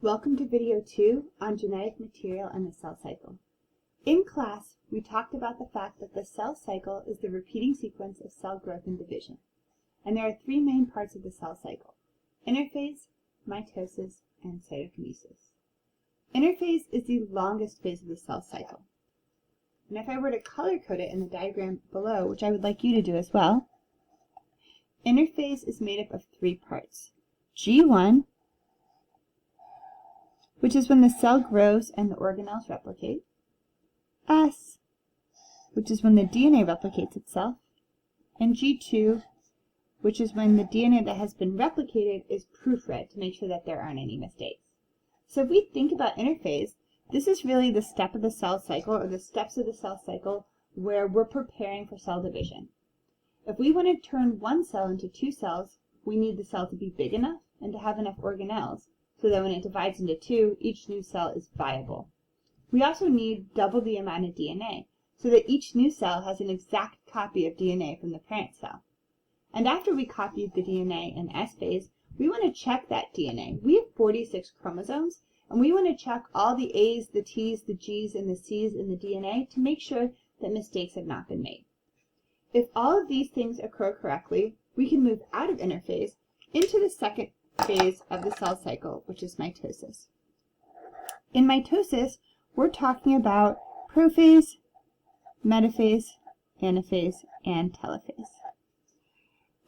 Welcome to video 2 on genetic material and the cell cycle. In class, we talked about the fact that the cell cycle is the repeating sequence of cell growth and division. And there are three main parts of the cell cycle: interphase, mitosis, and cytokinesis. Interphase is the longest phase of the cell cycle. And if I were to color code it in the diagram below, which I would like you to do as well, interphase is made up of three parts. G1, which is when the cell grows and the organelles replicate. S, which is when the DNA replicates itself. And G2, which is when the DNA that has been replicated is proofread to make sure that there aren't any mistakes. So if we think about interphase, this is really the step of the cell cycle, or the steps of the cell cycle, where we're preparing for cell division. If we want to turn one cell into two cells, we need the cell to be big enough and to have enough organelles, so that when it divides into two, each new cell is viable. We also need double the amount of DNA, so that each new cell has an exact copy of DNA from the parent cell. And after we copied the DNA in S phase, we want to check that DNA. We have 46 chromosomes, and we want to check all the A's, the T's, the G's, and the C's in the DNA to make sure that mistakes have not been made. If all of these things occur correctly, we can move out of interphase into the second phase of the cell cycle, which is mitosis. In mitosis, we're talking about prophase, metaphase, anaphase, and telophase.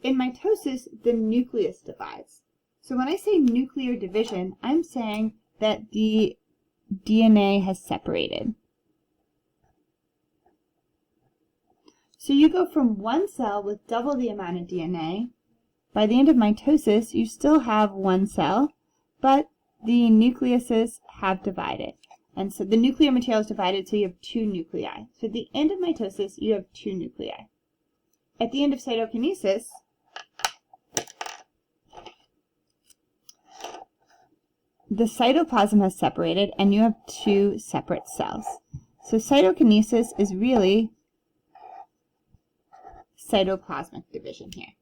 In mitosis, the nucleus divides. So when I say nuclear division, I'm saying that the DNA has separated. So you go from one cell with double the amount of DNA. By the end of mitosis, you still have one cell, but the nucleuses have divided. And so the nuclear material is divided, so you have two nuclei. So at the end of mitosis, you have two nuclei. At the end of cytokinesis, the cytoplasm has separated, and you have two separate cells. So cytokinesis is really cytoplasmic division here.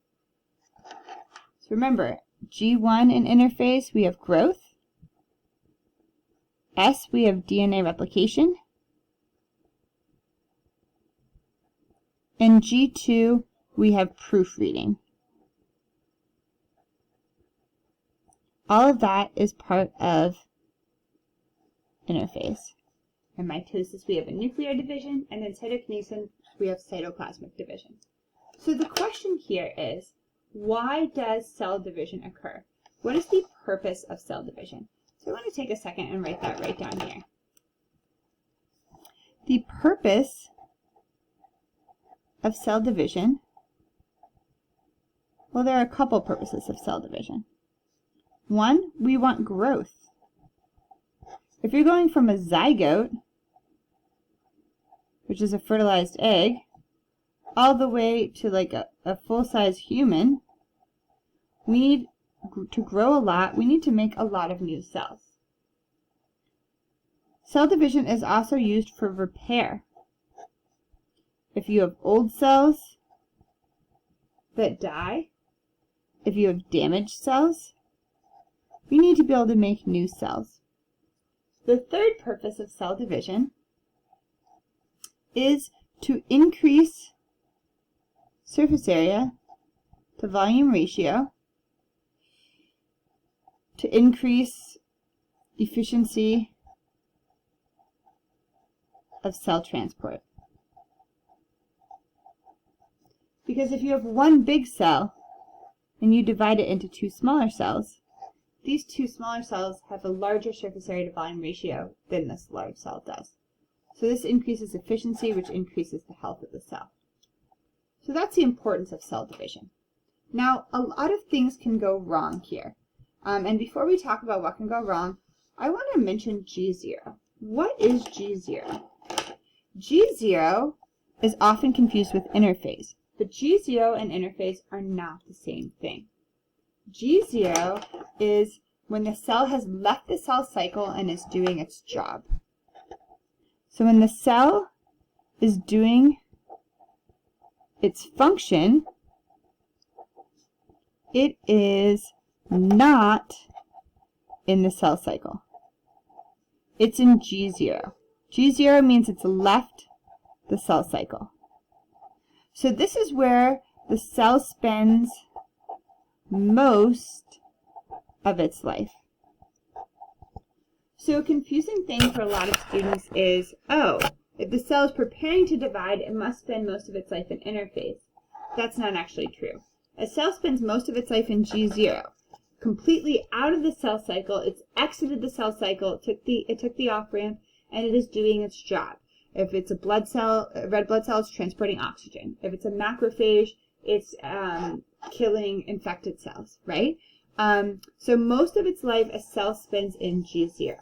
So remember, G1 in interphase, we have growth. S, we have DNA replication. And G2, we have proofreading. All of that is part of interphase. In mitosis, we have a nuclear division, and in cytokinesis, we have cytoplasmic division. So the question here is, why does cell division occur? What is the purpose of cell division? So I want to take a second and write that right down here. The purpose of cell division, well, there are a couple purposes of cell division. One, we want growth. If you're going from a zygote, which is a fertilized egg, all the way to like a full-size human, we need to grow a lot. We need to make a lot of new cells. Cell division is also used for repair. If you have old cells that die, if you have damaged cells, you need to be able to make new cells. The third purpose of cell division is to increase surface area to volume ratio, to increase efficiency of cell transport. Because if you have one big cell and you divide it into two smaller cells, these two smaller cells have a larger surface area to volume ratio than this large cell does. So this increases efficiency, which increases the health of the cell. So that's the importance of cell division. Now, a lot of things can go wrong here. And before we talk about what can go wrong, I want to mention G0. What is G0? G0 is often confused with interphase, but G0 and interphase are not the same thing. G0 is when the cell has left the cell cycle and is doing its job. So when the cell is doing its function, it is not in the cell cycle. It's in G0. G0 means it's left the cell cycle. So this is where the cell spends most of its life. So a confusing thing for a lot of students is, oh, if the cell is preparing to divide, it must spend most of its life in interphase. That's not actually true. A cell spends most of its life in G0, completely out of the cell cycle. It's exited the cell cycle, it took the off-ramp, and it is doing its job. If it's a blood cell, a red blood cell, it's transporting oxygen. If it's a macrophage, it's killing infected cells, right? So most of its life, a cell spends in G0.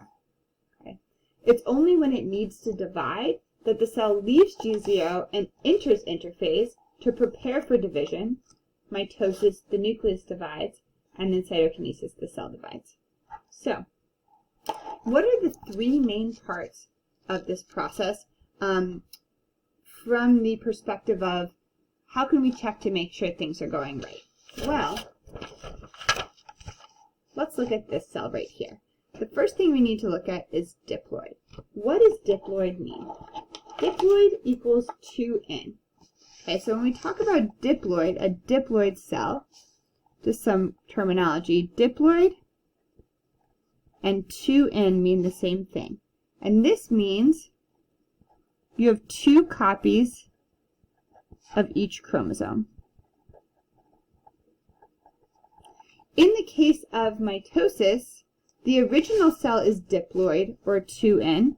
Okay? It's only when it needs to divide that the cell leaves G0 and enters interphase to prepare for division. Mitosis, the nucleus divides, and then cytokinesis, the cell divides. So, what are the three main parts of this process from the perspective of how can we check to make sure things are going right? Well, let's look at this cell right here. The first thing we need to look at is diploid. What does diploid mean? Diploid equals 2N. Okay, so when we talk about diploid, a diploid cell, just some terminology, diploid and 2N mean the same thing. And this means you have 2 copies of each chromosome. In the case of mitosis, the original cell is diploid, or 2N,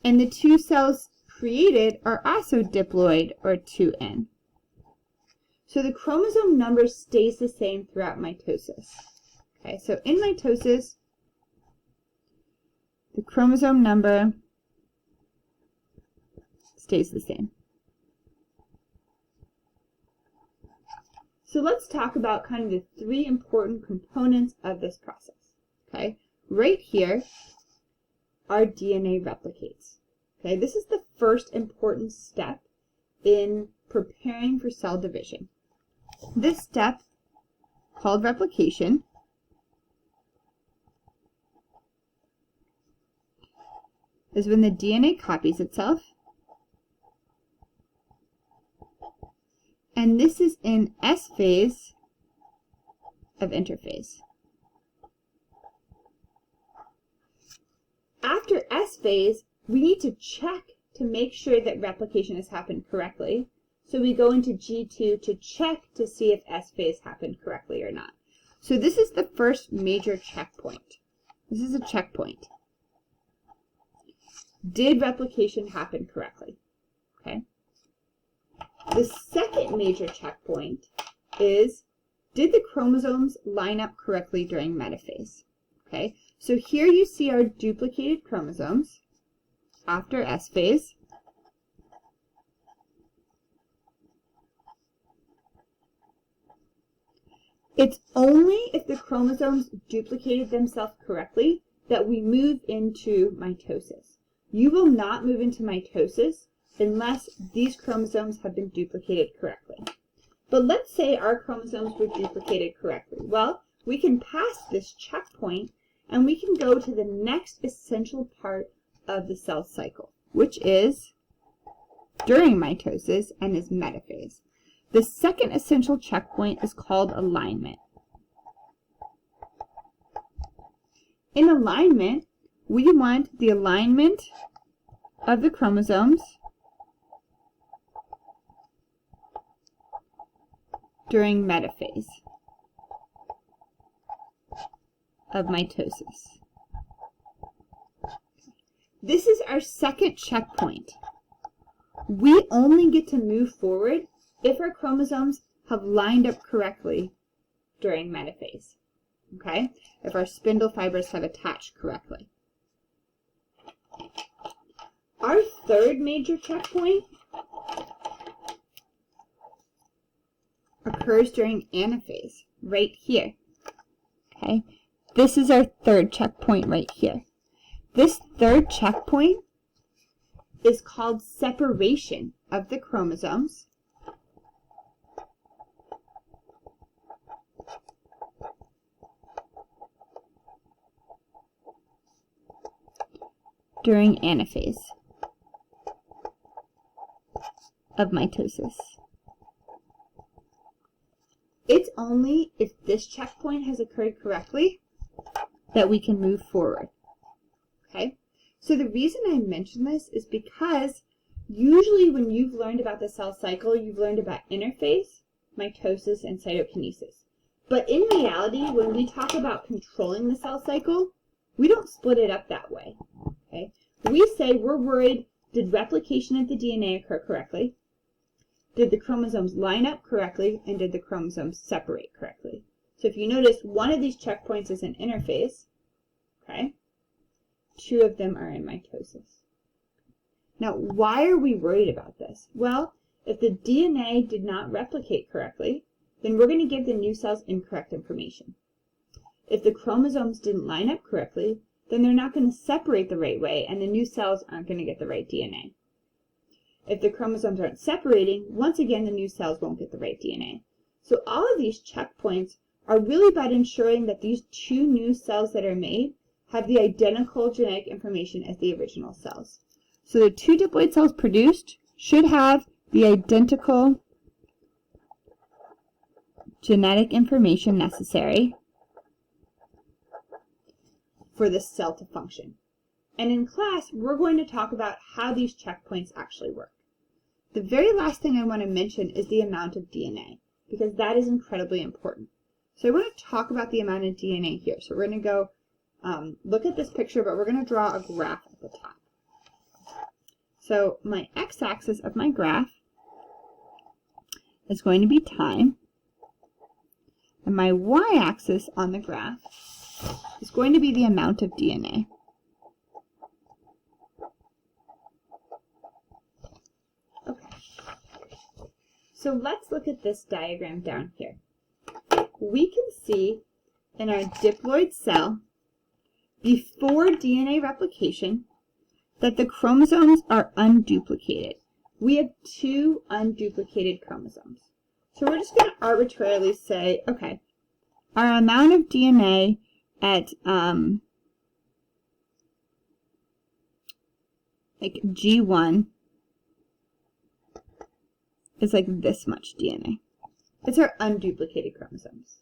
and the 2 cells created are also diploid, or 2N. So the chromosome number stays the same throughout mitosis. Okay, so in mitosis, the chromosome number stays the same. So let's talk about kind of the 3 important components of this process. Okay, right here, our DNA replicates. Okay, this is the first important step in preparing for cell division. This step, called replication, is when the DNA copies itself, and this is in S phase of interphase. After S phase, we need to check to make sure that replication has happened correctly. So we go into G2 to check to see if S phase happened correctly or not. So this is the first major checkpoint. This is a checkpoint. Did replication happen correctly? Okay. The second major checkpoint is, did the chromosomes line up correctly during metaphase? Okay, so here you see our duplicated chromosomes after S phase. It's only if the chromosomes duplicated themselves correctly that we move into mitosis. You will not move into mitosis unless these chromosomes have been duplicated correctly. But let's say our chromosomes were duplicated correctly. Well, we can pass this checkpoint and we can go to the next essential part of the cell cycle, which is during mitosis and is metaphase. The second essential checkpoint is called alignment. In alignment, we want the alignment of the chromosomes during metaphase of mitosis. This is our second checkpoint. We only get to move forward if our chromosomes have lined up correctly during metaphase. Okay? If our spindle fibers have attached correctly. Our third major checkpoint occurs during anaphase, right here. Okay? This is our third checkpoint right here. This third checkpoint is called separation of the chromosomes during anaphase of mitosis. It's only if this checkpoint has occurred correctly that we can move forward. Okay? So the reason I mention this is because usually when you've learned about the cell cycle, you've learned about interphase, mitosis, and cytokinesis. But in reality, when we talk about controlling the cell cycle, we don't split it up that way. Okay? We say we're worried, did replication of the DNA occur correctly? Did the chromosomes line up correctly? And did the chromosomes separate correctly? So if you notice, one of these checkpoints is an interphase. Okay? Two of them are in mitosis. Now, why are we worried about this? Well, if the DNA did not replicate correctly, then we're going to give the new cells incorrect information. If the chromosomes didn't line up correctly, then they're not going to separate the right way, and the new cells aren't going to get the right DNA. If the chromosomes aren't separating, once again, the new cells won't get the right DNA. So all of these checkpoints are really about ensuring that these two new cells that are made have the identical genetic information as the original cells. So the two diploid cells produced should have the identical genetic information necessary for the cell to function. And in class, we're going to talk about how these checkpoints actually work. The very last thing I want to mention is the amount of DNA, because that is incredibly important. So I want to talk about the amount of DNA here. So we're going to go look at this picture, but we're going to draw a graph at the top. So my x-axis of my graph is going to be time, and my y-axis on the graph is going to be the amount of DNA. Okay. So let's look at this diagram down here. We can see in our diploid cell, before DNA replication, that the chromosomes are unduplicated. We have two unduplicated chromosomes. So we're just going to arbitrarily say, okay, our amount of DNA at like G1 is like this much DNA. It's our unduplicated chromosomes.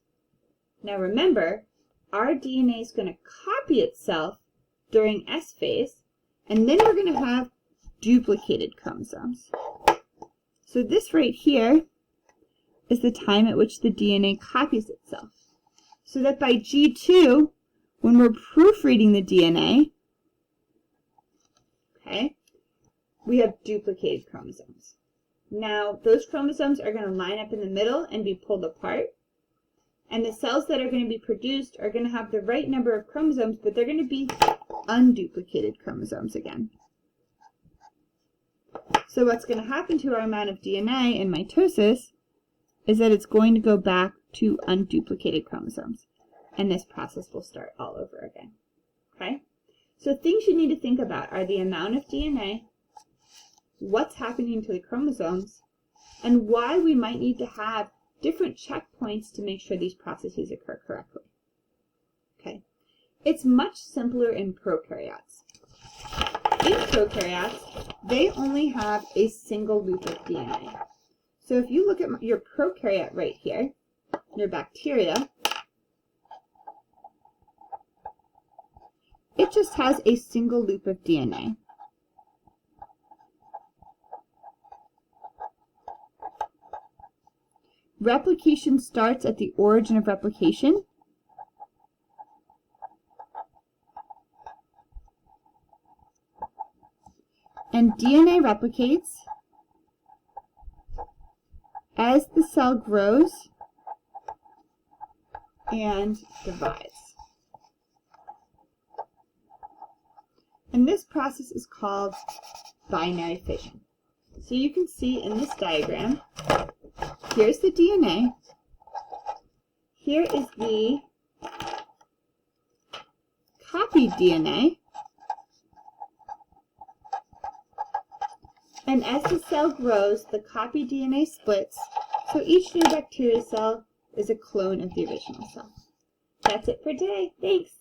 Now remember, our DNA is going to copy itself during S phase, and then we're going to have duplicated chromosomes. So this right here is the time at which the DNA copies itself. So that by G2, when we're proofreading the DNA, okay, we have duplicated chromosomes. Now, those chromosomes are going to line up in the middle and be pulled apart. And the cells that are going to be produced are going to have the right number of chromosomes, but they're going to be unduplicated chromosomes again. So what's going to happen to our amount of DNA in mitosis is that it's going to go back to unduplicated chromosomes. And this process will start all over again. Okay? So things you need to think about are the amount of DNA, what's happening to the chromosomes, and why we might need to have different checkpoints to make sure these processes occur correctly. Okay? It's much simpler in prokaryotes. In prokaryotes, they only have a single loop of DNA. So if you look at your prokaryote right here, your bacteria, it just has a single loop of DNA. Replication starts at the origin of replication. And DNA replicates as the cell grows and divides. And this process is called binary fission. So you can see in this diagram, here's the DNA, here is the copied DNA, and as the cell grows, the copied DNA splits, so each new bacteria cell is a clone of the original cell. That's it for today. Thanks!